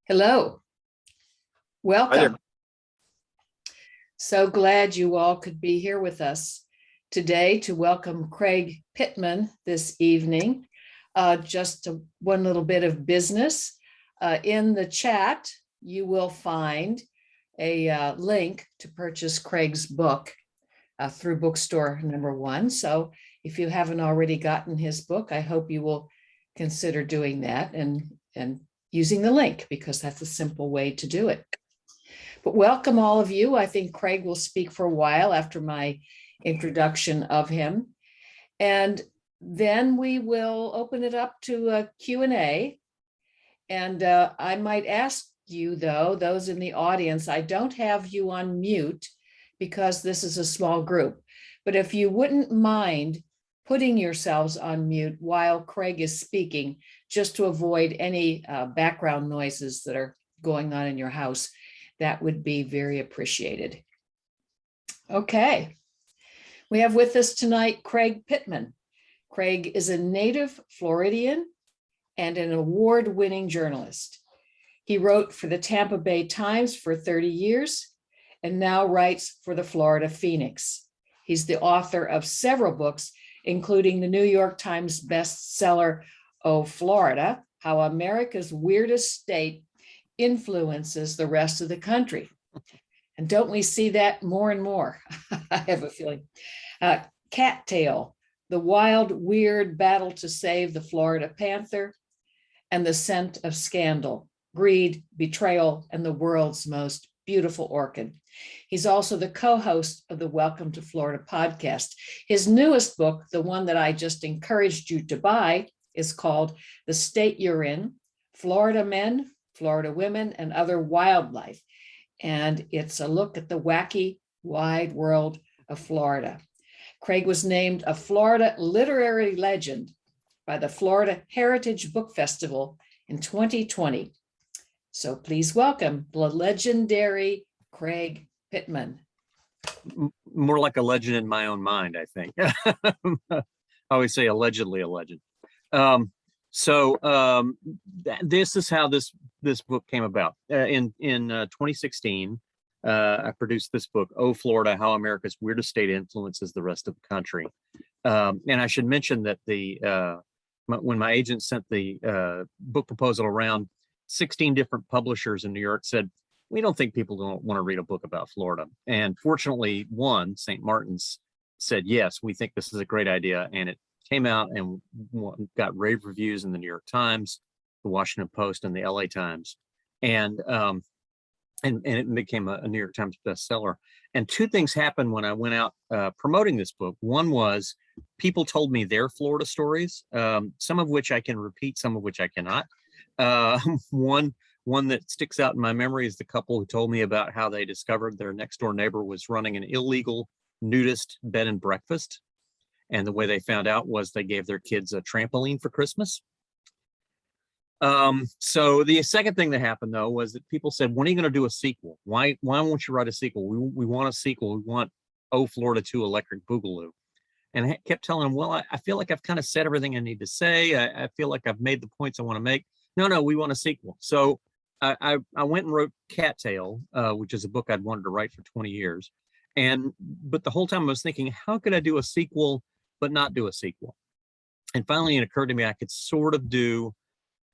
Hello, Hi there. welcome. So glad you all could be here with us today to welcome Craig Pittman this evening. One little bit of business. In the chat, you will find a link to purchase Craig's book through bookstore number 1. So if you haven't already gotten his book, I hope you will consider doing that and using the link, because that's a simple way to do it. But welcome all of you. I think Craig will speak for a while after my introduction of him. And then we will open it up to a Q&A. And I might ask you, though, those in the audience, I don't have you on mute because this is a small group. But if you wouldn't mind putting yourselves on mute while Craig is speaking, just to avoid any background noises that are going on in your house, that would be very appreciated. Okay, we have with us tonight Craig Pittman. Craig is a native Floridian and an award-winning journalist. He wrote for the Tampa Bay Times for 30 years and now writes for the Florida Phoenix. He's the author of several books, including the New York Times bestseller, Oh, Florida, How America's Weirdest State Influences the Rest of the Country. And don't we see that more and more? I have a feeling. Cattail, The Wild, Weird Battle to Save the Florida Panther, and The Scent of Scandal, Greed, Betrayal, and the World's Most Beautiful Orchid. He's also the co-host of the Welcome to Florida podcast. His newest book, the one that I just encouraged you to buy, is called The State Youre In, Florida Men, Florida Women, and Other Wildlife. And it's a look at the wacky, wide world of Florida. Craig was named a Florida literary legend by the Florida Heritage Book Festival in 2020. So please welcome the legendary Craig Pittman. More like a legend in my own mind, I think. I always say allegedly a legend. This is how this book came about. In 2016, I produced this book, Oh, Florida, How America's Weirdest State Influences the Rest of the Country. And I should mention that when my agent sent the book proposal around, 16 different publishers in New York said, we don't think people don't want to read a book about Florida. And fortunately, one, St. Martin's, said, yes, we think this is a great idea. And it came out and got rave reviews in the New York Times, the Washington Post, and the LA Times. And it became a New York Times bestseller. And two things happened when I went out promoting this book. One was people told me their Florida stories, some of which I can repeat, some of which I cannot. One that sticks out in my memory is the couple who told me about how they discovered their next door neighbor was running an illegal nudist bed and breakfast. And the way they found out was they gave their kids a trampoline for Christmas. So the second thing that happened, though, was that people said, when are you going to do a sequel? Why won't you write a sequel? We want a sequel. We want Oh, Florida 2 Electric Boogaloo. And I kept telling them, well, I feel like I've kind of said everything I need to say. I feel like I've made the points I want to make. No, we want a sequel. So I went and wrote Cattail, which is a book I'd wanted to write for 20 years. But the whole time I was thinking, how could I do a sequel but not do a sequel? And finally, it occurred to me I could sort of do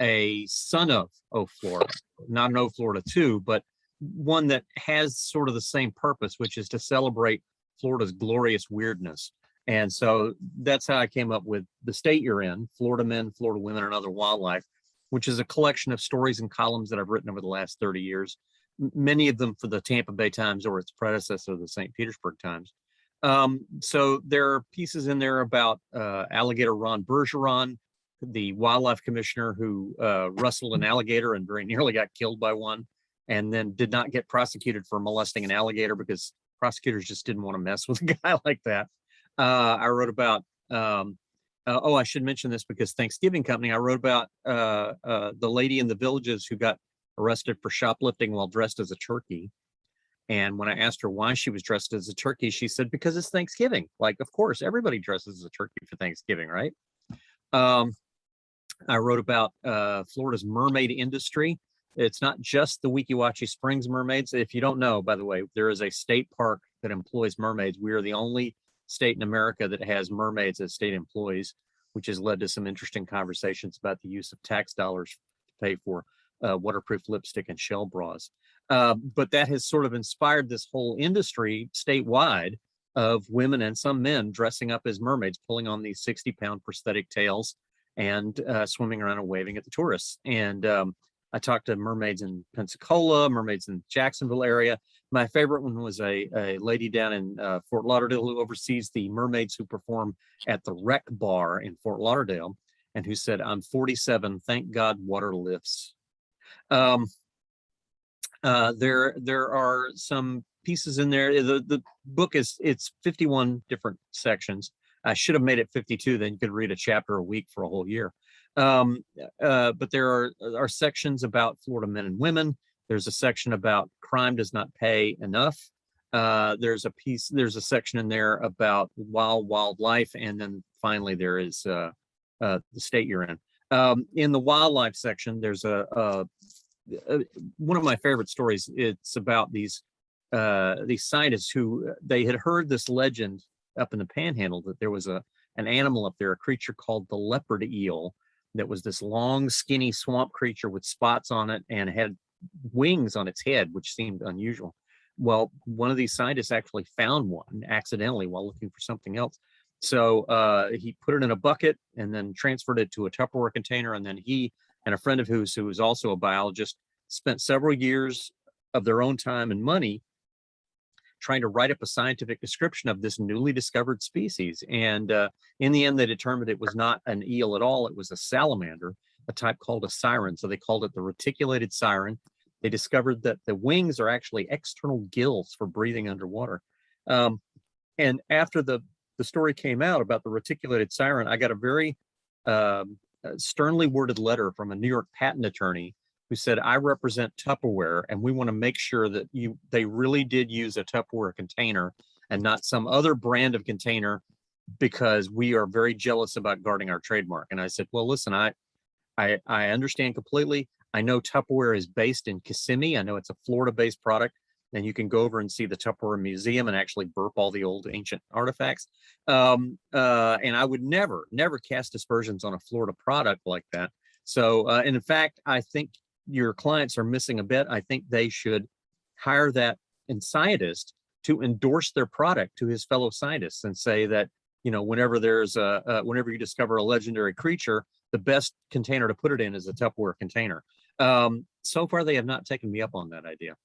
a son of Oh, Florida, not an Oh, Florida 2, but one that has sort of the same purpose, which is to celebrate Florida's glorious weirdness. And so that's how I came up with The State Youre In, Florida Men, Florida Women, and Other Wildlife, which is a collection of stories and columns that I've written over the last 30 years, many of them for the Tampa Bay Times or its predecessor, the St. Petersburg Times. So there are pieces in there about alligator Ron Bergeron, the wildlife commissioner who wrestled an alligator and very nearly got killed by one, and then did not get prosecuted for molesting an alligator because prosecutors just didn't want to mess with a guy like that. I wrote about, I should mention this because Thanksgiving Company, I wrote about the lady in the Villages who got arrested for shoplifting while dressed as a turkey. And when I asked her why she was dressed as a turkey, she said, because it's Thanksgiving. Like, of course, everybody dresses as a turkey for Thanksgiving, right? I wrote about Florida's mermaid industry. It's not just the Weeki Wachee Springs mermaids. If you don't know, by the way, there is a state park that employs mermaids. We are the only state in America that has mermaids as state employees, which has led to some interesting conversations about the use of tax dollars to pay for waterproof lipstick and shell bras. But that has sort of inspired this whole industry statewide of women and some men dressing up as mermaids, pulling on these 60-pound prosthetic tails and swimming around and waving at the tourists. And I talked to mermaids in Pensacola, mermaids in the Jacksonville area. My favorite one was a lady down in Fort Lauderdale who oversees the mermaids who perform at the Rec Bar in Fort Lauderdale, and who said, "I'm 47, thank God water lifts." There are some pieces in there. The book it's 51 different sections. I should have made it 52, then you could read a chapter a week for a whole year. But there are sections about Florida men and women. There's a section about crime does not pay enough. There's a section in there about wildlife, and then finally there is the state you're in. In the wildlife section, there's one of my favorite stories. It's about these scientists who they had heard this legend up in the Panhandle that there was an animal up there, a creature called the leopard eel, that was this long, skinny swamp creature with spots on it and had wings on its head, which seemed unusual. Well, one of these scientists actually found one accidentally while looking for something else. So he put it in a bucket and then transferred it to a Tupperware container. And then he and a friend of his, who was also a biologist, spent several years of their own time and money trying to write up a scientific description of this newly discovered species. And in the end, they determined it was not an eel at all. It was a salamander, a type called a siren. So they called it the reticulated siren. They discovered that the wings are actually external gills for breathing underwater. And after the story came out about the reticulated siren, I got a very sternly worded letter from a New York patent attorney who said, "I represent Tupperware, and we want to make sure that they really did use a Tupperware container and not some other brand of container, because we are very jealous about guarding our trademark." And I said, "Well, listen, I understand completely. I know Tupperware is based in Kissimmee. I know it's a Florida-based product, and you can go over and see the Tupperware Museum and actually burp all the old ancient artifacts. And I would never cast aspersions on a Florida product like that. So, and in fact, I think your clients are missing a bit. I think they should hire that scientist to endorse their product to his fellow scientists and say that, whenever whenever you discover a legendary creature, the best container to put it in is a Tupperware container." So far, they have not taken me up on that idea.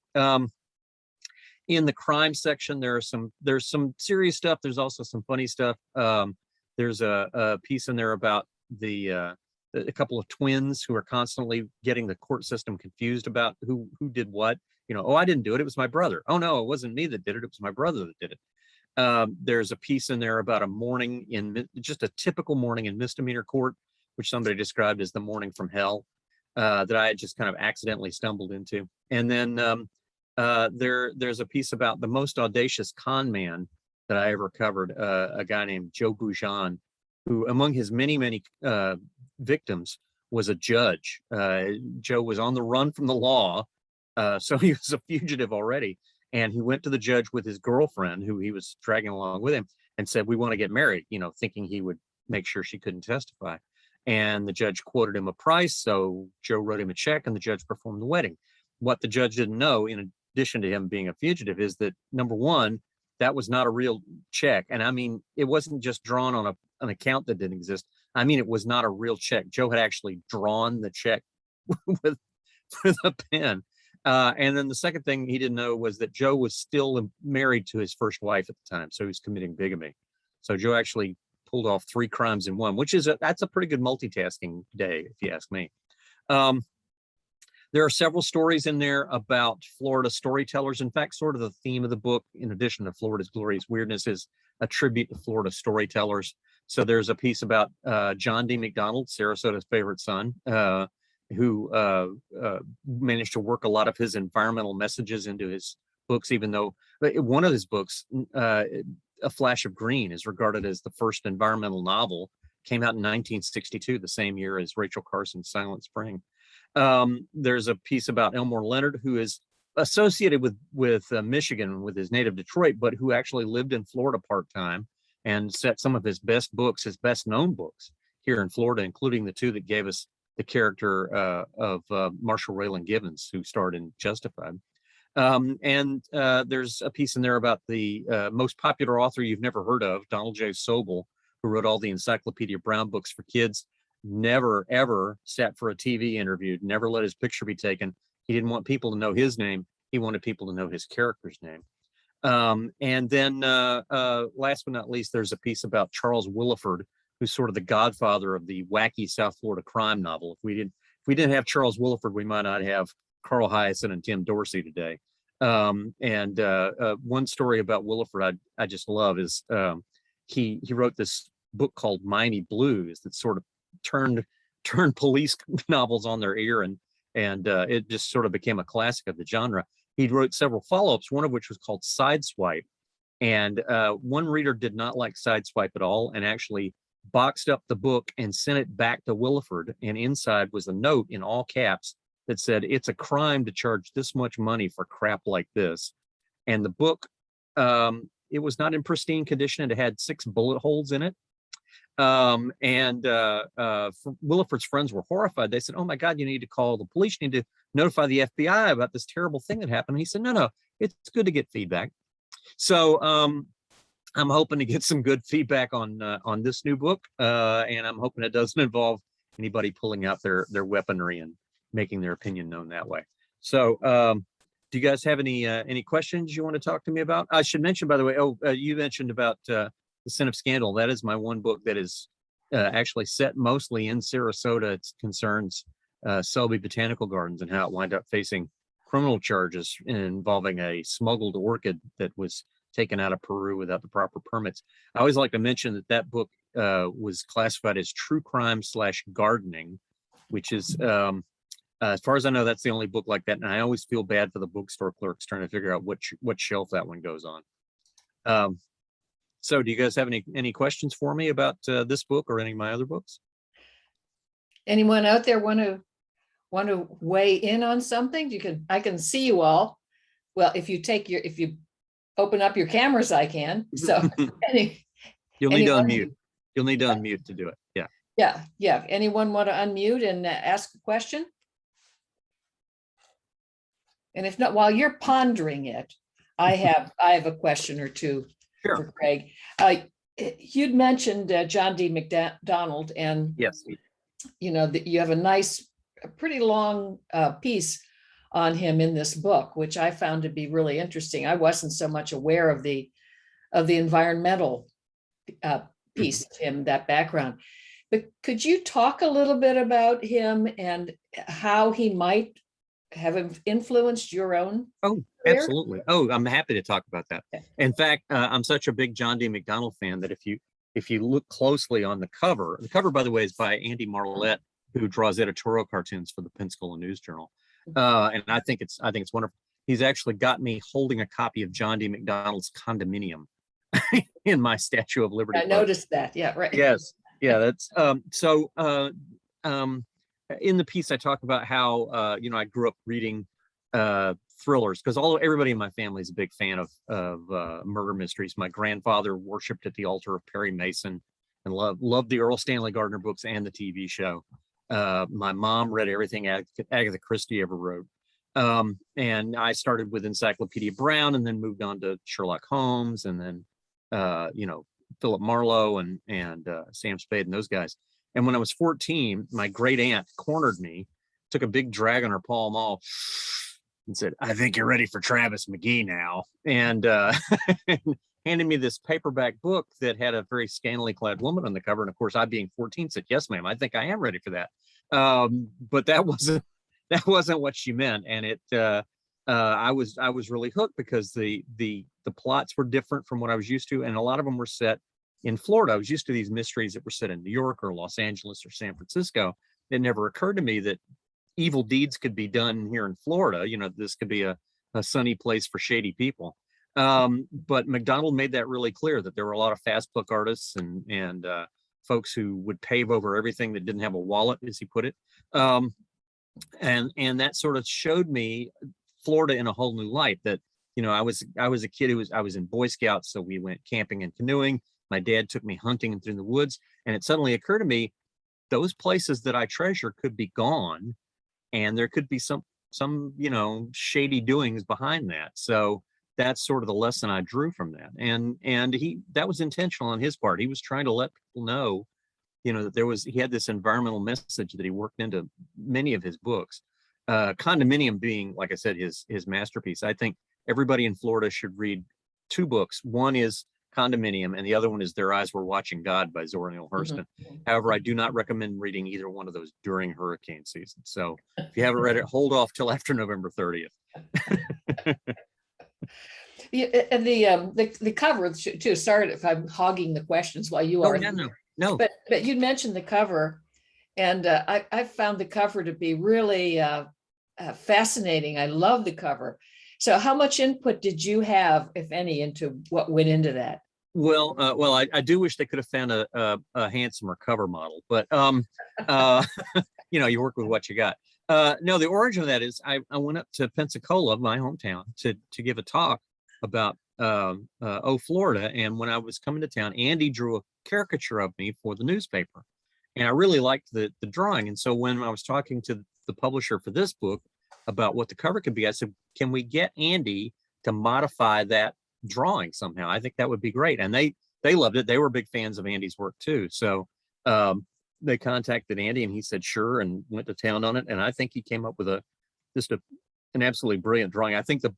In the crime section, there's some serious stuff. There's also some funny stuff. There's a piece in there about a couple of twins who are constantly getting the court system confused about who did what. "Oh, I didn't do it. It was my brother. Oh, no, it wasn't me that did it. It was my brother that did it." There's a piece in there about a morning just a typical morning in misdemeanor court, which somebody described as the morning from hell, that I had just kind of accidentally stumbled into. And then there's a piece about the most audacious con man that I ever covered, a guy named Joe Goujon, who among his many victims was a judge. Joe was on the run from the law, so he was a fugitive already. And he went to the judge with his girlfriend, who he was dragging along with him, and said, "We want to get married," thinking he would make sure she couldn't testify. And the judge quoted him a price, so Joe wrote him a check, and the judge performed the wedding. What the judge didn't know, in addition to him being a fugitive, is that, number one, that was not a real check. And I mean, it wasn't just drawn on an account that didn't exist. I mean, it was not a real check. Joe had actually drawn the check with a pen. And then the second thing he didn't know was that Joe was still married to his first wife at the time, so he was committing bigamy. So Joe actually pulled off 3 crimes in one, which is that's a pretty good multitasking day, if you ask me. There are several stories in there about Florida storytellers. In fact, sort of the theme of the book, in addition to Florida's glorious weirdness, is a tribute to Florida storytellers. So there's a piece about John D. McDonald, Sarasota's favorite son, who managed to work a lot of his environmental messages into his books, even though one of his books, A Flash of Green, is regarded as the first environmental novel, came out in 1962, the same year as Rachel Carson's Silent Spring. There's a piece about Elmore Leonard, who is associated with Michigan, with his native Detroit, but who actually lived in Florida part-time and set some of his best books, his best known books here in Florida, including the two that gave us the character of Marshall Raylan Givens, who starred in Justified. And there's a piece in there about the most popular author you've never heard of, Donald J. Sobel, who wrote all the Encyclopedia Brown books for kids. Never, ever sat for a TV interview, never let his picture be taken. He didn't want people to know his name. He wanted people to know his character's name. And then last but not least, there's a piece about Charles Willeford, who's sort of the godfather of the wacky South Florida crime novel. If we didn't have Charles Willeford, we might not have Carl Hyacin and Tim Dorsey today. And one story about Willeford I just love is he wrote this book called Miami Blues that sort of turned police novels on their ear, and it just sort of became a classic of the genre. He wrote several follow-ups, one of which was called Sideswipe, and one reader did not like Sideswipe at all and actually boxed up the book and sent it back to Willeford, and inside was a note in all caps that said, "It's a crime to charge this much money for crap like this." And the book, it was not in pristine condition. It had 6 bullet holes in it. Willeford's friends were horrified. They said, "Oh my God, you need to call the police. You need to notify the FBI about this terrible thing that happened." And he said, no, it's good to get feedback. So I'm hoping to get some good feedback on this new book. And I'm hoping it doesn't involve anybody pulling out their weaponry and making their opinion known that way. So do you guys have any questions you want to talk to me about? I should mention, by the way, you mentioned about The Sin of Scandal. That is my one book that is actually set mostly in Sarasota. It concerns Selby Botanical Gardens and how it wound up facing criminal charges involving a smuggled orchid that was taken out of Peru without the proper permits. I always like to mention that book was classified as true crime / gardening, which is, as far as I know, that's the only book like that. And I always feel bad for the bookstore clerks trying to figure out what shelf that one goes on. So do you guys have any questions for me about this book or any of my other books? Anyone out there want to weigh in on something? I can see you all. Well, if you open up your cameras, I can. So you'll need to unmute. You'll need to unmute to do it. Yeah. Yeah. Anyone want to unmute and ask a question? And if not, while you're pondering it, I have a question or two. Sure. For Craig. You'd mentioned John D. McDonald, and yes, you know that you have a pretty long piece on him in this book, which I found to be really interesting. I wasn't so much aware of the environmental piece of him, that background. But could you talk a little bit about him and how he might have influenced your own? Oh, career? Absolutely. Oh, I'm happy to talk about that. Okay. In fact, I'm such a big John D. McDonald fan that if you look closely on the cover, by the way is by Andy Marlette, who draws editorial cartoons for the Pensacola News Journal, and I think it's wonderful. He's actually got me holding a copy of John D. McDonald's Condominium in my Statue of Liberty. I noticed that. Yeah, right. Yes. Yeah. That's in the piece, I talk about how I grew up reading thrillers because everybody in my family is a big fan of murder mysteries. My grandfather worshipped at the altar of Perry Mason and loved the Earl Stanley Gardner books and the TV show. My mom read everything Agatha Christie ever wrote, and I started with Encyclopedia Brown and then moved on to Sherlock Holmes and then Philip Marlowe and Sam Spade and those guys. And when I was 14, my great aunt cornered me, took a big drag on her Pall Mall and said, "I think you're ready for Travis McGee now." And handed me this paperback book that had a very scantily clad woman on the cover. And of course, I being 14 said, "Yes, ma'am, I think I am ready for that." But that wasn't what she meant. And I was really hooked because the plots were different from what I was used to. And a lot of them were set in Florida. I was used to these mysteries that were set in New York or Los Angeles or San Francisco. It never occurred to me that evil deeds could be done here in Florida. This could be a sunny place for shady people. But McDonald made that really clear that there were a lot of fast book artists and folks who would pave over everything that didn't have a wallet, as he put it. And that sort of showed me Florida in a whole new light. That, you know, I was a kid I was in Boy Scouts, so we went camping and canoeing. My dad took me hunting and through the woods, and it suddenly occurred to me those places that I treasure could be gone, and there could be some you know, shady doings behind that. So that's sort of the lesson I drew from that. And that was intentional on his part. He was trying to let people know, you know, that he had this environmental message that he worked into many of his books. Condominium being, like I said, his masterpiece. I think everybody in Florida should read two books. One is Condominium, and the other one is Their Eyes Were Watching God by Zora Neale Hurston. However, I do not recommend reading either one of those during hurricane season. So if you haven't read it, hold off till after November 30th. Yeah, and the cover too. Sorry if I'm hogging the questions while you are. No. But you mentioned the cover, and I found the cover to be really fascinating. I love the cover. So how much input did you have, if any, into what went into that? Well, I do wish they could have found a handsomer cover model, but you know, you work with what you got. No, the origin of that is I went up to Pensacola, my hometown, to give a talk about Florida. And when I was coming to town, Andy drew a caricature of me for the newspaper, and I really liked the drawing. And so when I was talking to the publisher for this book about what the cover could be, I said, can we get Andy to modify that drawing somehow? I think that would be great. And they loved it. They were big fans of Andy's work too. So they contacted Andy, and he said sure, and went to town on it. And I think he came up with an absolutely brilliant drawing. I think the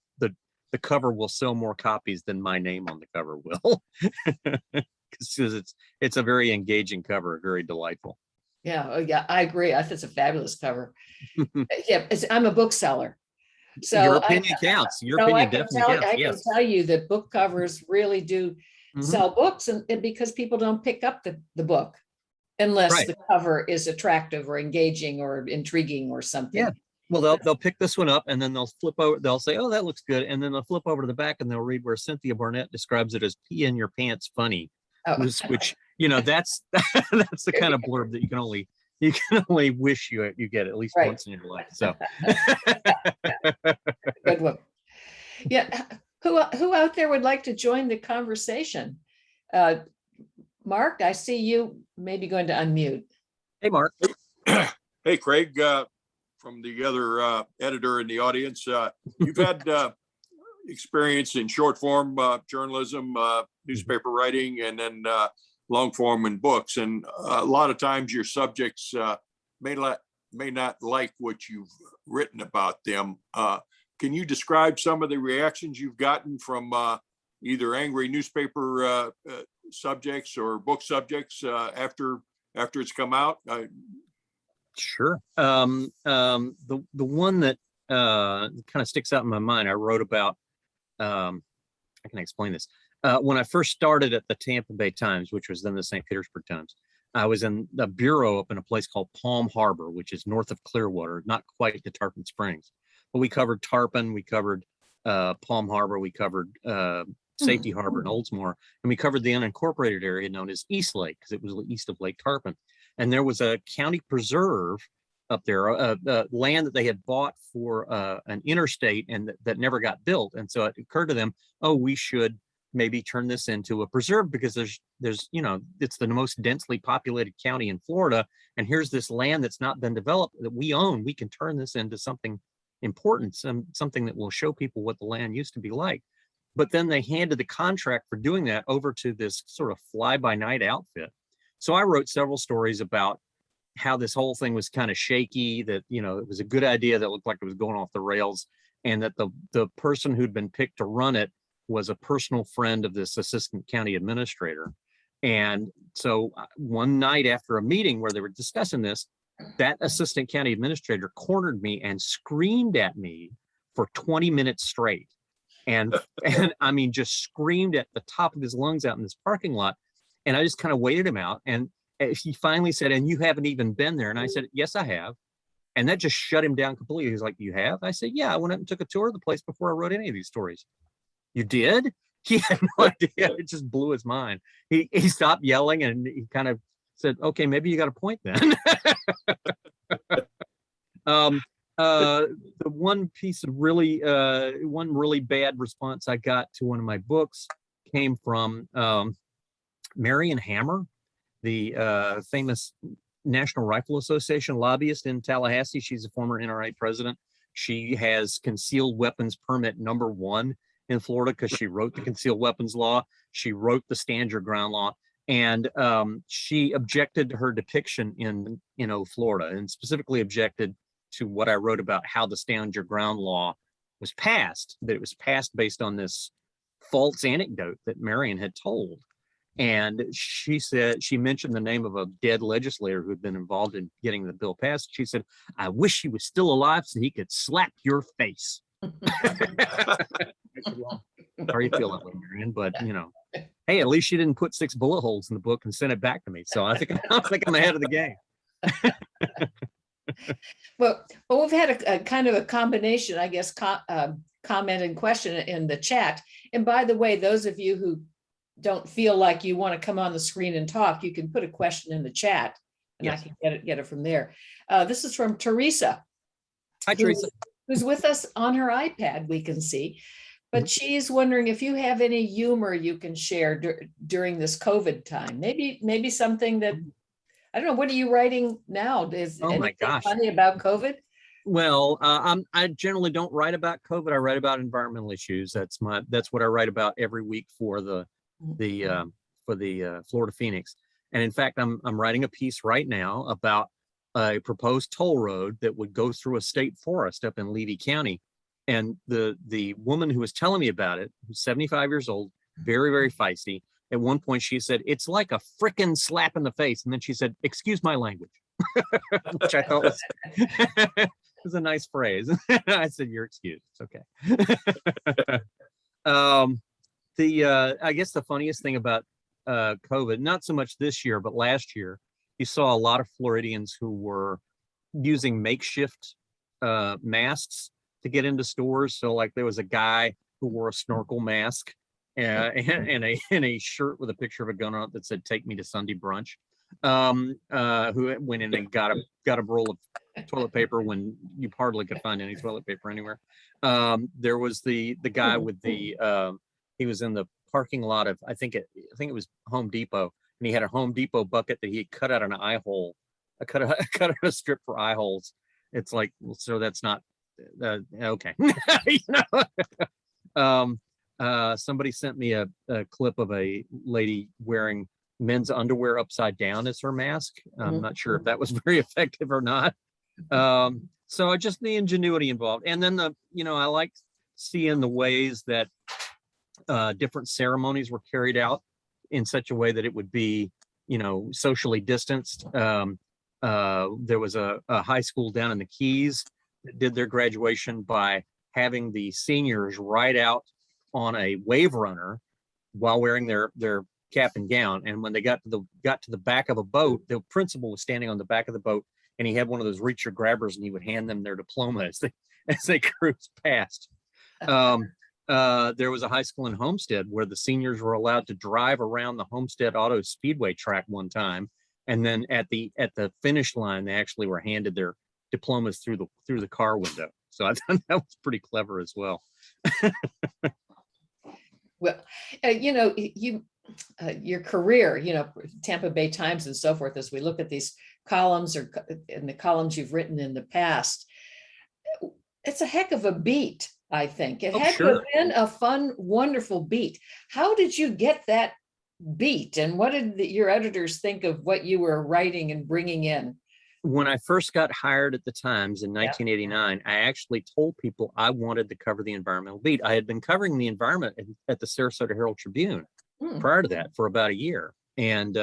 cover will sell more copies than my name on the cover will, because it's a very engaging cover, very delightful. Yeah, yeah, I agree. I think it's a fabulous cover. Yeah, I'm a bookseller. So your opinion counts. Your opinion definitely counts. I can tell you that book covers really do sell books, and because people don't pick up the book unless the cover is attractive or engaging or intriguing or something. Yeah. Well, they'll pick this one up, and then they'll flip over. They'll say, "Oh, that looks good," and then they'll flip over to the back, and they'll read where Cynthia Barnett describes it as "pee in your pants funny," which you know, that's the kind of blurb that you can only wish you get at least once in your life. So good one. Yeah, who out there would like to join the conversation? Mark, I see you maybe going to unmute. Hey, Mark. Hey, Craig. From the other editor in the audience, you've had experience in short form journalism, newspaper writing, and then long form in books. And a lot of times your subjects may not like what you've written about them. Can you describe some of the reactions you've gotten from either angry newspaper subjects or book subjects after it's come out? Sure. The one that kind of sticks out in my mind, I wrote about, I can explain this. When I first started at the Tampa Bay Times, which was then the St. Petersburg Times, I was in the bureau up in a place called Palm Harbor, which is north of Clearwater, not quite to Tarpon Springs. But we covered Tarpon, we covered Palm Harbor, we covered Safety Harbor and Oldsmore, and we covered the unincorporated area known as East Lake, because it was east of Lake Tarpon. And there was a county preserve up there, land that they had bought for an interstate, and that never got built. And so it occurred to them, oh, we should maybe turn this into a preserve, because there's you know, it's the most densely populated county in Florida, and here's this land that's not been developed that we own. We can turn this into something important, something that will show people what the land used to be like. But then they handed the contract for doing that over to this sort of fly-by-night outfit. So I wrote several stories about how this whole thing was kind of shaky, that, you know, it was a good idea that looked like it was going off the rails, and that the person who'd been picked to run it was a personal friend of this assistant county administrator. And so one night after a meeting where they were discussing this, that assistant county administrator cornered me and screamed at me for 20 minutes straight. And I mean, just screamed at the top of his lungs out in this parking lot. And I just kind of waited him out. And he finally said, "And you haven't even been there?" And I said, "Yes, I have." And that just shut him down completely. He's like, "You have?" I said, "Yeah, I went up and took a tour of the place before I wrote any of these stories." "You did?" He had no idea. It just blew his mind. He stopped yelling, and he kind of said, "Okay, maybe you got a point then." The one piece of one really bad response I got to one of my books came from Marion Hammer, the famous National Rifle Association lobbyist in Tallahassee. She's a former NRA president. She has concealed weapons permit #1 in Florida because she wrote the concealed weapons law. She wrote the stand your ground law. And she objected to her depiction in Florida, and specifically objected to what I wrote about how the stand your ground law was passed, that it was passed based on this false anecdote that Marion had told. And she said, she mentioned the name of a dead legislator who had been involved in getting the bill passed. She said, I wish he was still alive so he could slap your face. Sorry you feel that way, Marion, but hey, at least she didn't put 6 bullet holes in the book and send it back to me. So I think I'm ahead of the game. Well, we've had a kind of a combination, I guess, comment and question in the chat. And by the way, those of you who don't feel like you want to come on the screen and talk, you can put a question in the chat, and yes, I can get it from there. This is from Teresa. Hi, Teresa. Who's with us on her iPad, we can see. But she's wondering if you have any humor you can share during this COVID time. Maybe something that, I don't know, what are you writing now? Is anything funny about COVID? Well, I generally don't write about COVID. I write about environmental issues. That's what I write about every week for the Florida Phoenix. And in fact, I'm writing a piece right now about a proposed toll road that would go through a state forest up in Levy County. And the woman who was telling me about it, who's 75 years old, very, very feisty. At one point she said, it's like a frickin' slap in the face. And then she said, excuse my language, which I thought was a nice phrase. I said, you're excused. It's okay. I guess the funniest thing about COVID, not so much this year, but last year, you saw a lot of Floridians who were using makeshift masks to get into stores. So like there was a guy who wore a snorkel mask and a shirt with a picture of a gun on it that said, take me to Sunday brunch, who went in and got a roll of toilet paper when you hardly could find any toilet paper anywhere. There was the guy with he was in the parking lot of, I think it was Home Depot, and he had a Home Depot bucket that he had cut out an eye hole. I cut out a strip for eye holes. It's like, so that's not okay. Somebody sent me a clip of a lady wearing men's underwear upside down as her mask. I'm not sure if that was very effective or not. So just the ingenuity involved. And then I like seeing the ways that different ceremonies were carried out in such a way that it would be, socially distanced. There was a high school down in the Keys that did their graduation by having the seniors ride out on a wave runner while wearing their cap and gown. And when they got to the back of a boat, the principal was standing on the back of the boat, and he had one of those reacher grabbers, and he would hand them their diploma as they cruised past. There was a high school in Homestead where the seniors were allowed to drive around the Homestead Auto Speedway track one time, and then at the finish line, they actually were handed their diplomas through the car window. So I thought that was pretty clever as well. Well, your career, Tampa Bay Times and so forth, as we look at these columns or in the columns you've written in the past, it's a heck of a beat. I think it had to have been a fun, wonderful beat. How did you get that beat, and what did your editors think of what you were writing and bringing in? When I first got hired at the Times in 1989, I actually told people I wanted to cover the environmental beat. I had been covering the environment at the Sarasota Herald Tribune prior to that for about a year. And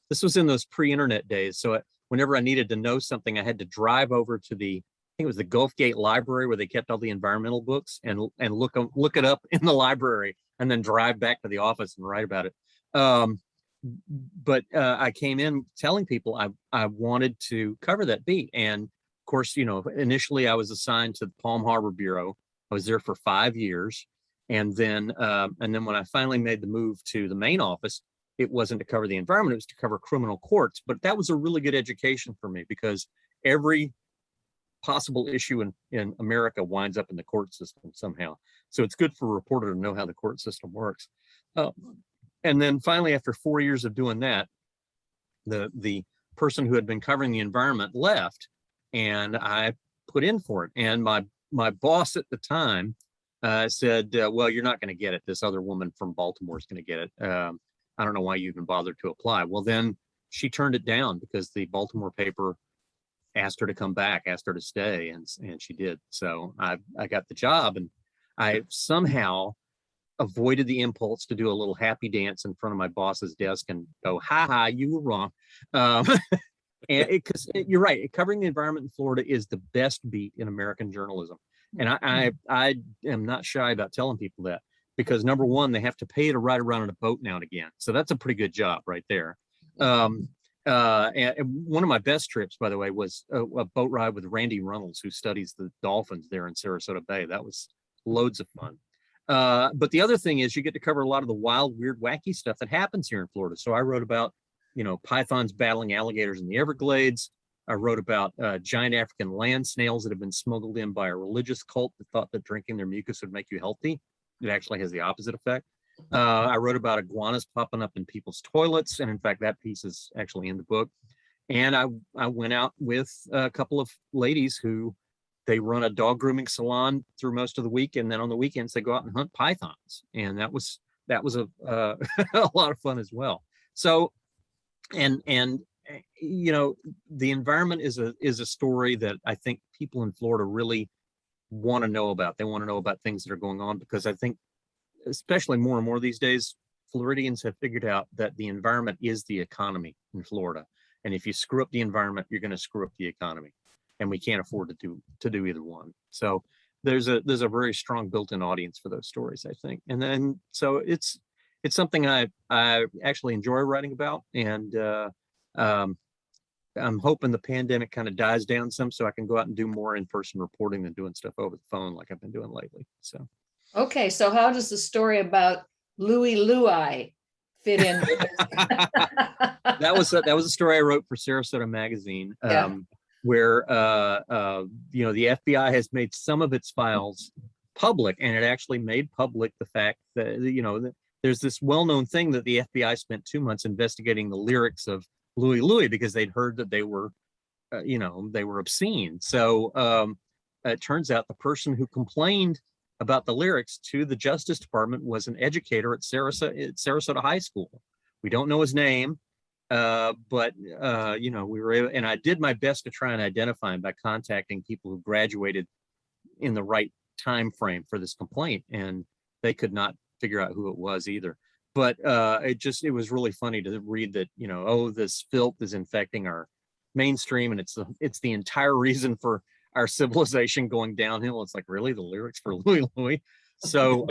this was in those pre-internet days. So whenever I needed to know something, I had to drive over to I think it was the Gulf Gate Library where they kept all the environmental books, and look it up in the library, and then drive back to the office and write about it. But I came in telling people I wanted to cover that beat. And of course, initially I was assigned to the Palm Harbor Bureau. I was there for 5 years. And then when I finally made the move to the main office, it wasn't to cover the environment, it was to cover criminal courts. But that was a really good education for me, because every possible issue in America winds up in the court system somehow. So it's good for a reporter to know how the court system works. And then finally, after 4 years of doing that, the person who had been covering the environment left, and I put in for it. And my boss at the time said, well, you're not going to get it. This other woman from Baltimore is going to get it. I don't know why you even bothered to apply. Well, then she turned it down because the Baltimore paper asked her to come back, asked her to stay, and she did. So I got the job, and I somehow avoided the impulse to do a little happy dance in front of my boss's desk and go, ha ha, you were wrong. And because you're right, covering the environment in Florida is the best beat in American journalism. And I am not shy about telling people that, because number one, they have to pay to ride around in a boat now and again. So that's a pretty good job right there. And one of my best trips, by the way, was a boat ride with Randy Runnels, who studies the dolphins there in Sarasota Bay. That was loads of fun. But the other thing is you get to cover a lot of the wild, weird, wacky stuff that happens here in Florida. So I wrote about, pythons battling alligators in the Everglades. I wrote about giant African land snails that have been smuggled in by a religious cult that thought that drinking their mucus would make you healthy. It actually has the opposite effect. I wrote about iguanas popping up in people's toilets. And in fact, that piece is actually in the book. And I went out with a couple of ladies who they run a dog grooming salon through most of the week. And then on the weekends, they go out and hunt pythons. And that was a a lot of fun as well. So, and the environment is a story that I think people in Florida really want to know about. They want to know about things that are going on, because I think, especially more and more these days, Floridians have figured out that the environment is the economy in Florida. And if you screw up the environment, you're going to screw up the economy. And we can't afford to do either one. So there's a very strong built-in audience for those stories, I think. And then so it's something I actually enjoy writing about. And I'm hoping the pandemic kind of dies down some, so I can go out and do more in-person reporting than doing stuff over the phone like I've been doing lately. So. Okay, so how does the story about Louie Louie fit in? That was a story I wrote for Sarasota Magazine, where the FBI has made some of its files public, and it actually made public the fact that there's this well-known thing that the FBI spent 2 months investigating the lyrics of Louie Louie because they'd heard that they were obscene. So it turns out the person who complained about the lyrics to the Justice Department was an educator at Sarasota High School. We don't know his name, but we were able, and I did my best to try and identify him by contacting people who graduated in the right time frame for this complaint, and they could not figure out who it was either. But it was really funny to read that, this filth is infecting our mainstream, and it's the entire reason for our civilization going downhill. It's like, really, the lyrics for Louie Louie? So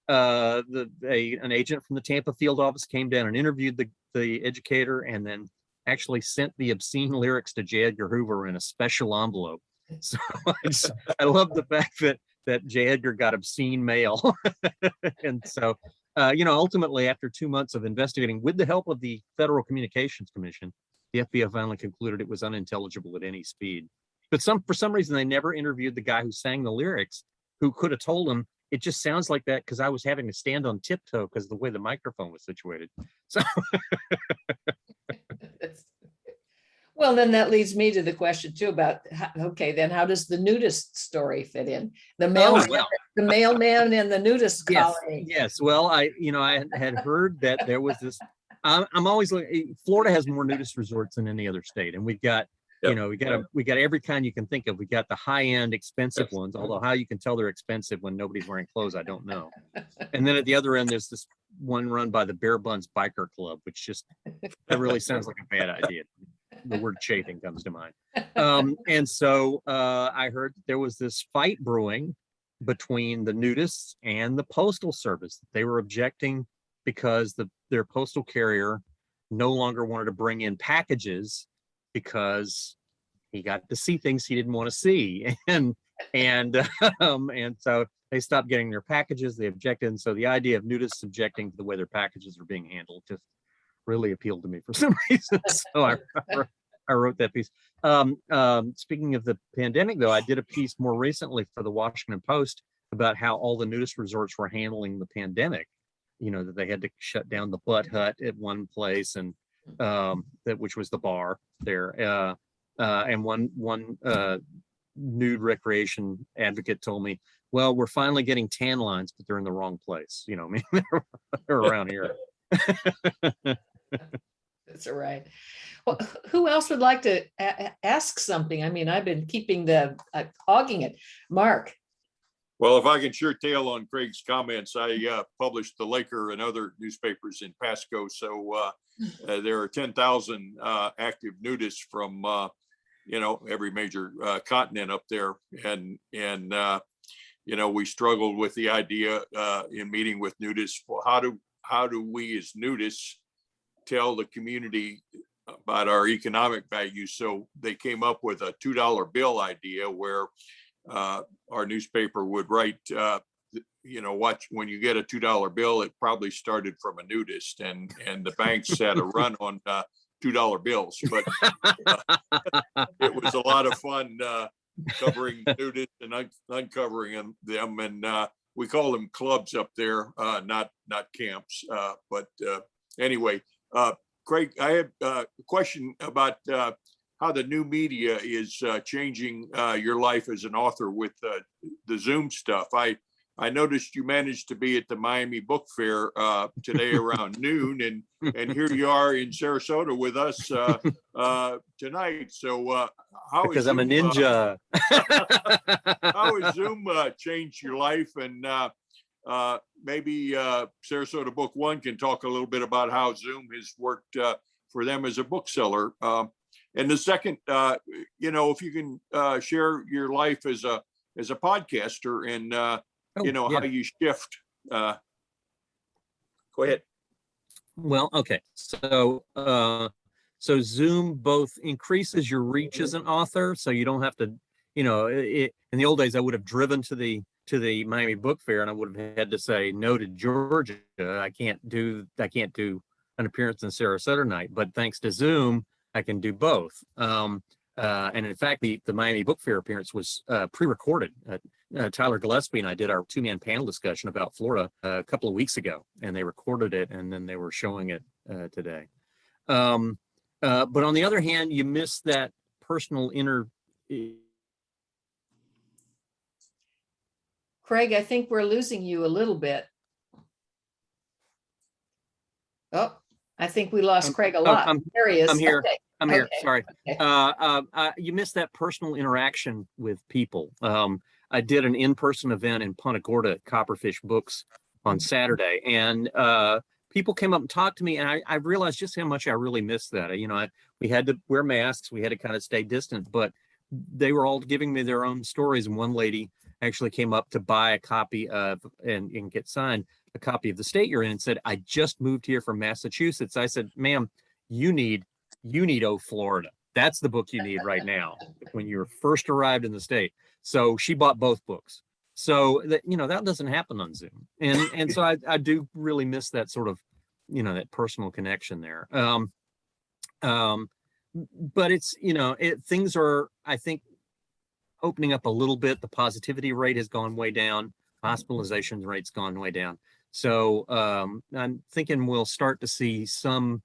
an agent from the Tampa field office came down and interviewed the educator, and then actually sent the obscene lyrics to J. Edgar Hoover in a special envelope. So I love the fact that J. Edgar got obscene mail. And so, ultimately, after 2 months of investigating with the help of the Federal Communications Commission, the FBI finally concluded it was unintelligible at any speed. But for some reason, they never interviewed the guy who sang the lyrics, who could have told him, it just sounds like that because I was having to stand on tiptoe because of the way the microphone was situated. So. Well, then that leads me to the question too about, how does the nudist story fit in? The mailman in the nudist colony. Yes. Well, I had heard that there was this. I'm always looking. Florida has more nudist resorts than any other state, and we've got. Yep. We got every kind you can think of. We got the high-end expensive ones, although how you can tell they're expensive when nobody's wearing clothes, I don't know. And then at the other end, there's this one run by the Bare Buns Biker Club, which that really sounds like a bad idea. The word chafing comes to mind. And so I heard that there was this fight brewing between the nudists and the Postal Service. They were objecting because their postal carrier no longer wanted to bring in packages because he got to see things he didn't want to see, and so they stopped getting their packages. They objected, and so the idea of nudists objecting to the way their packages are being handled just really appealed to me for some reason. So I wrote that piece. Speaking of the pandemic, though, I did a piece more recently for the Washington Post about how all the nudist resorts were handling the pandemic. That they had to shut down the Butt Hut at one place, and which was the bar there. And one nude recreation advocate told me, "Well, we're finally getting tan lines, but they're in the wrong place." I mean, they're around here. That's all right. Well, who else would like to ask something? I mean, I've been keeping hogging it. Mark. Well, if I can sure tail on Craig's comments, I published the Laker and other newspapers in Pasco. So there are 10,000 active nudists from, every major continent up there. And we struggled with the idea in meeting with nudists. Well, how do we as nudists tell the community about our economic value? So they came up with a $2 bill idea where our newspaper would write, watch, when you get a $2 bill, it probably started from a nudist, and the banks had a run on $2 bills. But it was a lot of fun covering nudists and uncovering them. And we call them clubs up there, not camps. But anyway, Craig, I have a question about how the new media is changing your life as an author with the Zoom stuff. I noticed you managed to be at the Miami Book Fair today around noon, and here you are in Sarasota with us tonight. So how because is I'm a ninja. How has Zoom changed your life? And maybe Sarasota Book One can talk a little bit about how Zoom has worked for them as a bookseller. And the second, if you can share your life as a podcaster and how you shift. Go ahead. Well, okay. So Zoom both increases your reach as an author, so you don't have to, in the old days I would have driven to the Miami Book Fair and I would have had to say no to Georgia. I can't do an appearance in Sarasota night, but thanks to Zoom, I can do both. And in fact, the Miami Book Fair appearance was pre-recorded. Tyler Gillespie and I did our 2-man panel discussion about Florida a couple of weeks ago, and they recorded it and then they were showing it today. But on the other hand, you miss that personal Craig, I think we're losing you a little bit. Oh, I think we lost Craig a lot. There he is. I'm here. Okay. I'm here. Okay. Sorry. Okay. You miss that personal interaction with people. I did an in-person event in Punta Gorda at Copperfish Books on Saturday, and people came up and talked to me, and I realized just how much I really missed that. We had to wear masks, we had to kind of stay distant, but they were all giving me their own stories. And one lady actually came up to buy a copy of and get signed a copy of The State You're In, and said, "I just moved here from Massachusetts." I said, "Ma'am, you need Oh Florida. That's the book you need right now when you're first arrived in the state." So she bought both books. So that that doesn't happen on Zoom, and so I do really miss that sort of that personal connection there. But it's things are, I think, opening up a little bit. The positivity rate has gone way down. Hospitalization rate's gone way down. So I'm thinking we'll start to see some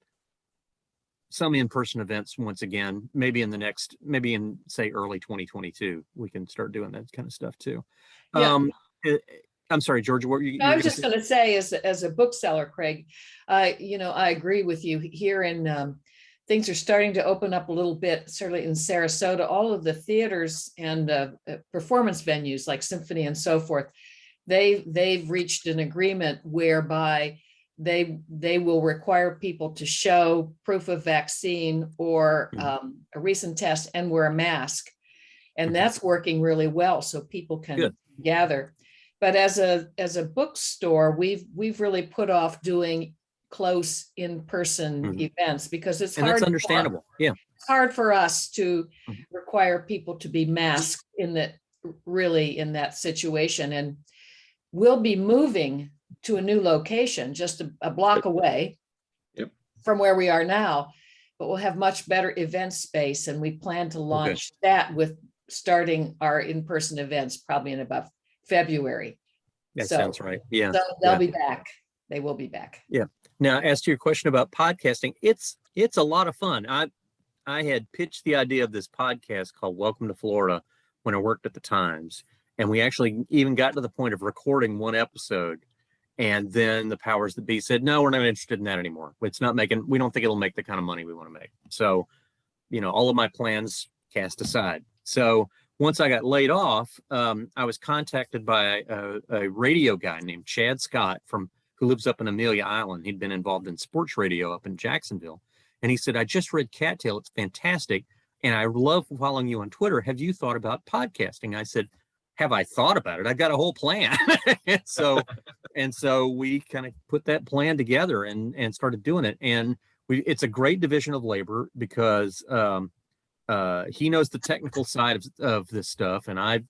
in-person events once again, maybe in say early 2022, we can start doing that kind of stuff too. Yeah. I'm sorry, Georgia, what were you? I was just going to say, as a bookseller, Craig, I agree with you here. And things are starting to open up a little bit, certainly in Sarasota. All of the theaters and performance venues like Symphony and so forth, they've reached an agreement whereby they will require people to show proof of vaccine or a recent test and wear a mask. And that's working really well, so people can gather. But as a bookstore, we've really put off doing close in-person events because it's hard. And that's understandable. Yeah. It's hard for us to require people to be masked in that situation. And we'll be moving to a new location just a block away from where we are now. but we'll have much better event space. And we plan to Okay. launch that with starting our in-person events probably in about February. That So- sounds right. Yeah. So they'll Yeah. be back. They will be back. Now, as to your question about podcasting, it's a lot of fun. I had pitched the idea of this podcast called Welcome to Florida when I worked at the Times, and we actually even got to the point of recording one episode, and then the powers that be said, no, we're not interested in that anymore. It's not making, we don't think it'll make the kind of money we want to make. So, all of my plans cast aside. So once I got laid off, I was contacted by a radio guy named Chad Scott who lives up in Amelia Island. He'd been involved in sports radio up in Jacksonville. And he said, I just read Cattail. It's fantastic. And I love following you on Twitter. Have you thought about podcasting? I said, have I thought about it? I got a whole plan. and so we kind of put that plan together and started doing it. And it's a great division of labor because he knows the technical side of this stuff. And I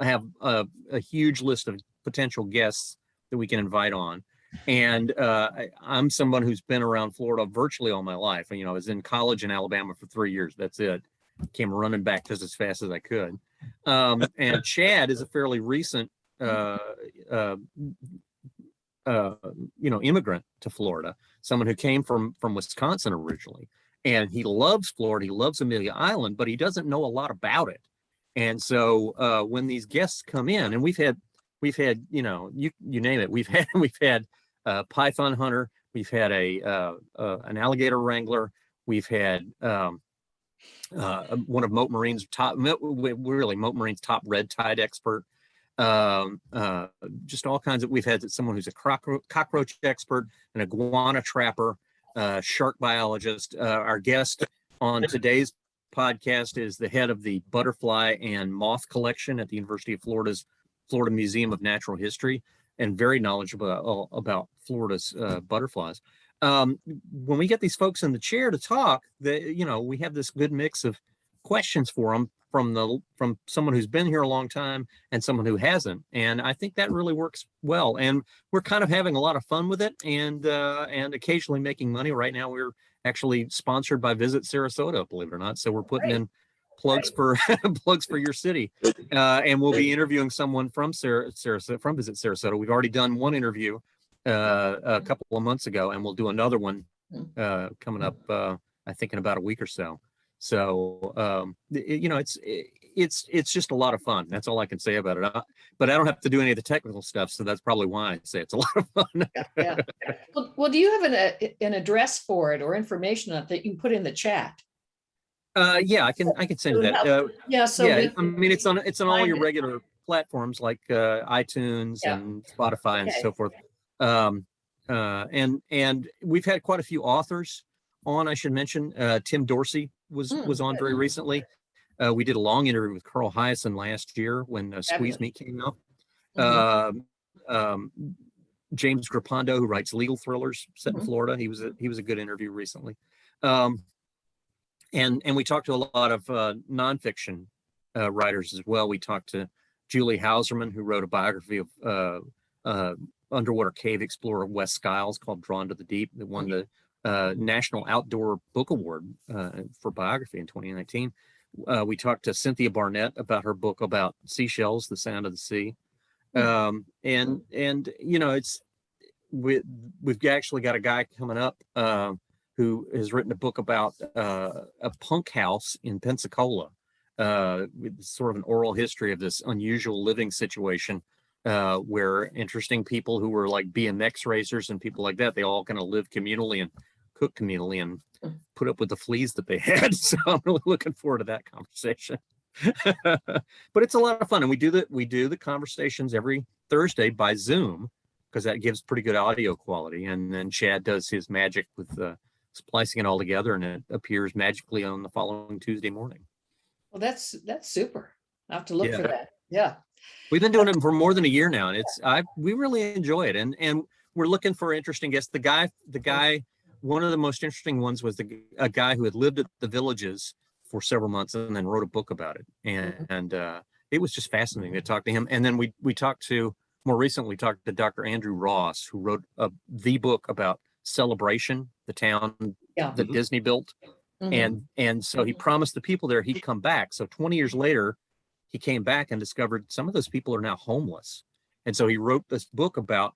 have a huge list of potential guests that we can invite on. And I'm someone who's been around Florida virtually all my life. I was in college in Alabama for 3 years. That's it. Came running back just as fast as I could. And Chad is a fairly recent, immigrant to Florida, someone who came from Wisconsin originally. And he loves Florida. He loves Amelia Island, but he doesn't know a lot about it. And so when these guests come in, and we've had, you name it. We've had a python hunter. We've had an alligator wrangler. We've had one of Moat Marine's top red tide expert. Just all kinds of. We've had someone who's a cockroach expert, an iguana trapper, shark biologist. Our guest on today's podcast is the head of the butterfly and moth collection at the University of Florida's Florida Museum of Natural History, and very knowledgeable about Florida's butterflies. When we get these folks in the chair to talk, we have this good mix of questions for them from someone who's been here a long time and someone who hasn't. And I think that really works well. And we're kind of having a lot of fun with it and occasionally making money. Right now, we're actually sponsored by Visit Sarasota, believe it or not. So we're putting in plugs for your city, and we'll be interviewing someone from Sarasota, from Visit Sarasota. We've already done one interview a couple of months ago, and we'll do another one coming up, I think in about a week or so. So it's just a lot of fun. That's all I can say about it. But I don't have to do any of the technical stuff, so that's probably why I say it's a lot of fun. Yeah. Well, do you have an address for it or information on it that you can put in the chat? Yeah, I can send you that. It's on all your regular platforms like iTunes and Spotify and so forth. And we've had quite a few authors on. I should mention Tim Dorsey was on very recently. We did a long interview with Carl Hyacin last year when Squeeze Meat came out. James Grapondo, who writes legal thrillers set in Florida, he was a good interview recently. And we talked to a lot of nonfiction writers as well. We talked to Julie Hauserman, who wrote a biography of underwater cave explorer Wes Skiles called Drawn to the Deep, that won the National Outdoor Book Award for biography in 2019. We talked to Cynthia Barnett about her book about seashells, The Sound of the Sea. We've actually got a guy coming up who has written a book about a punk house in Pensacola, with sort of an oral history of this unusual living situation where interesting people who were like BMX racers and people like that, they all kind of live communally and cook communally and put up with the fleas that they had. So I'm really looking forward to that conversation. But it's a lot of fun, and we do the conversations every Thursday by Zoom because that gives pretty good audio quality, and then Chad does his magic with splicing it all together, and it appears magically on the following Tuesday morning. Well, that's super. I have to look for that. Yeah. We've been doing it for more than a year now, and we really enjoy it, and we're looking for interesting guests. The guy, one of the most interesting ones was a guy who had lived at the Villages for several months and then wrote a book about it, and it was just fascinating to talk to him. And then we talked to Dr. Andrew Ross, who wrote the book about Celebration, the town that Disney built And so he promised the people there he'd come back. So 20 years later, he came back and discovered some of those people are now homeless. And so he wrote this book about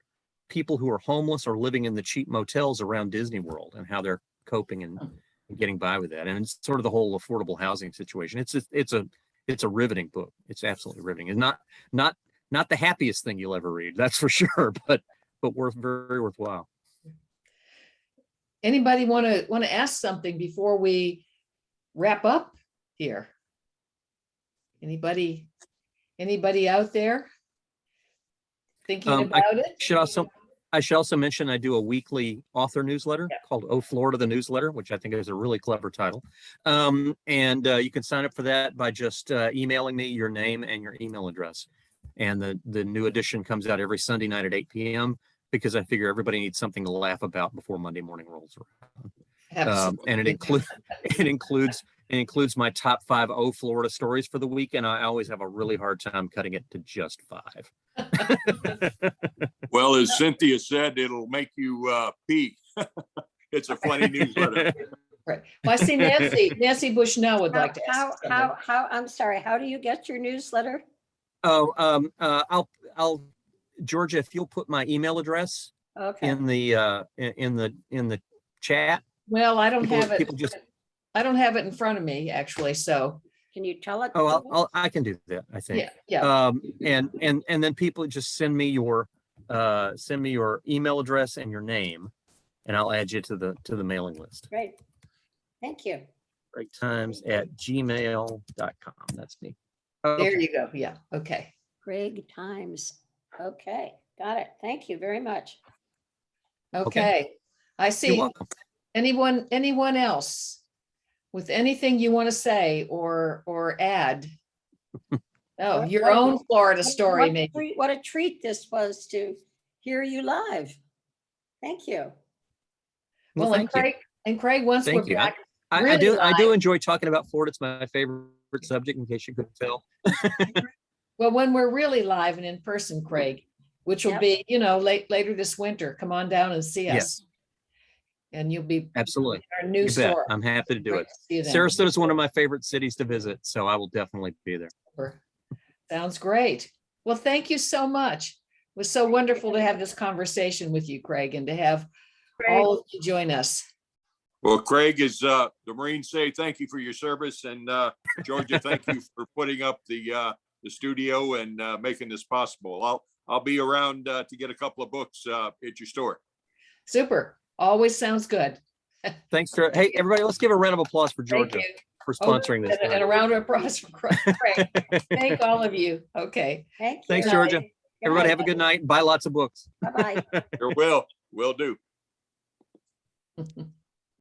people who are homeless or living in the cheap motels around Disney World and how they're coping and getting by with that. And it's sort of the whole affordable housing situation. It's a riveting book. It's absolutely riveting. It's not the happiest thing you'll ever read, that's for sure, but very worthwhile. Anybody want to ask something before we wrap up here? Anybody out there thinking about it? I should also mention I do a weekly author newsletter called Oh Florida, the Newsletter, which I think is a really clever title. And you can sign up for that by just emailing me your name and your email address. And the new edition comes out every Sunday night at 8 p.m. because I figure everybody needs something to laugh about before Monday morning rolls around. And it includes my top 5 Florida stories for the week, and I always have a really hard time cutting it to just 5. Well, as Cynthia said, it'll make you pee. It's a funny newsletter. Right. Well, I see Nancy Bushnell would like to ask. How, I'm sorry, how do you get your newsletter? I'll Georgia, if you'll put my email address in the chat. Well, I don't have it. I don't have it in front of me actually. So can you tell it? I can do that, I think. Yeah. And then people just send me your email address and your name, and I'll add you to the mailing list. Great. Thank you. CraigTimes@gmail.com. That's me. There you go. Yeah. Okay. Craig Times. Okay. Got it. Thank you very much. Okay. I see. You're welcome. Anyone else with anything you want to say or add? Oh, your own Florida story, maybe. What a treat this was to hear you live. Thank you. Well, and Craig, once we're back, I do enjoy talking about Florida. It's my favorite subject, in case you couldn't tell. Well, when we're really live and in person, Craig, which will be, later this winter, come on down and see us. Yes. And you'll be absolutely our new store. I'm happy to do it. Sarasota is one of my favorite cities to visit, so I will definitely be there. Sounds great. Well, thank you so much. It was so wonderful to have this conversation with you, Craig, and to have all of you join us. Well, Craig, as the Marines say, thank you for your service, and Georgia, thank you for putting up the studio and making this possible. I'll be around to get a couple of books at your store. Super. Always sounds good. Thanks, Sarah. Hey, everybody, let's give a round of applause for Georgia for sponsoring this. And a round of applause for Craig. Thank all of you. Okay. Thanks, Georgia. Everybody have a good night. Buy lots of books. Bye-bye. Sure will. Will do.